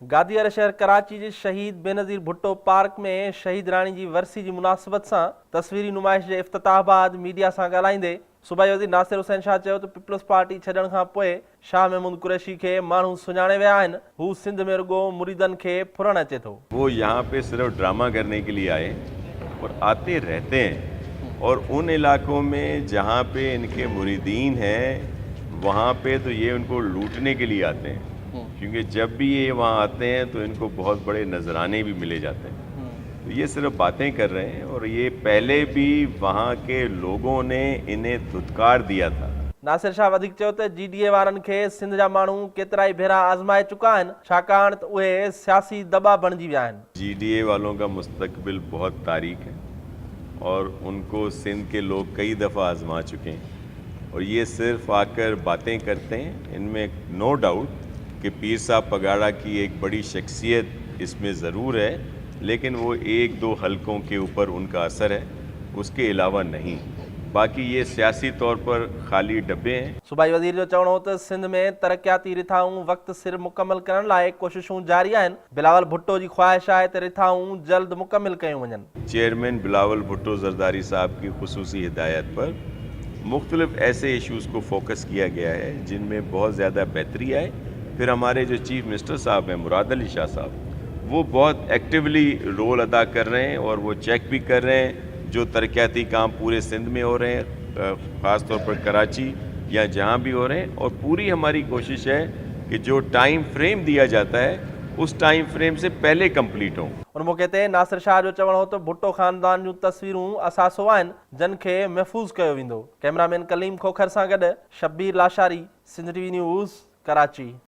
गादीअर शहर कराची जे शहीद बेनज़ीर भुट्टो पार्क में शहीद राणी जी वरसी जी मुनासिबत सां तस्वीरी नुमाइश जे इफ़्तिताह बाद मीडिया सां ॻाल्हाईंदे सूबाई वज़ीर नासिर हुसैन शाह चयो त पीपल्स पार्टी छॾण खां पोइ शाह महमूद कुरैशी खे माण्हू सुञाणे विया आहिनि। हू सिंध में रुगो मुरीदनि खे फुरण अचे थो। वो यहाँ पे सिर्फ ड्रामा करने के लिए आए और आते रहते हैं, और उन इलाकों में जहाँ पे इनके मुरीदीन हैं वहाँ पे तो ये उनको लूटने के लिए आते हैं, क्योंकि जब भी ये वहाँ आते हैं तो इनको बहुत बड़े नजराने भी मिले जाते हैं। तो ये सिर्फ बातें कर रहे हैं, और ये पहले भी वहाँ के लोगों ने इन्हें धुतकार दिया था। नासिर शाह वधीक चयो त GDA वारनि खे सिंध जा माण्हू केतिरा ई भेरा आज़माए चुका आहिनि, छाकाणि त उहे सियासी दॿा बणिजी विया आहिनि। GDA वालों का मुस्तकबिल बहुत तारीक है और उनको सिंध के लोग कई दफ़ा आजमा चुके हैं, और ये सिर्फ आकर बातें करते हैं। इनमें नो डाउट कि पीर साहब पगाड़ा की एक बड़ी शख्सियत इसमें ज़रूर है, लेकिन वो एक दो हलकों के ऊपर उनका असर है, उसके अलावा नहीं। बाकी ये सियासी तौर पर खाली डब्बे हैं। सूबाई वज़ीर जो चवणो हो त सिंध में तरक़ियाती रिथाऊं वक़्त सिर मुकमल करण लाइ कोशिशूं जारी आहिनि। बिलावल भुट्टो जी ख्वाहिश आहे त रिथाऊं जल्द मुकमिल कयूं वञनि। चेयरमैन बिलावल भुट्टो ज़रदारी साहब की खुसूसी हिदायत पर मुख्तलिफ ऐसे इशूज़ को फोकस किया गया है जिनमें बहुत ज़्यादा बेहतरी आए। फिर हमारे जो चीफ मिनिस्टर साहब हैं मुराद अली शाह साहब, वो बहुत एक्टिवली रोल अदा कर रहे हैं, और वो चेक भी कर रहे हैं जो तरक्याती काम पूरे सिंध में हो रहे हैं, ख़ास तौर पर कराची या जहाँ भी हो रहे हैं। और पूरी हमारी कोशिश है कि जो टाइम फ्रेम दिया जाता है उस टाइम फ्रेम से पहले कंप्लीट हो। उन मौके ते नासिर शाह जो चवणो हो त भुट्टो ख़ानदान जूं तस्वीरूं असासो आहिनि जिन खे महफ़ूज़ कयो वेंदो। कैमरामैन कलीम खोखर सां गॾु शब्बीर लाशारी, सिंध TV न्यूज़, कराची।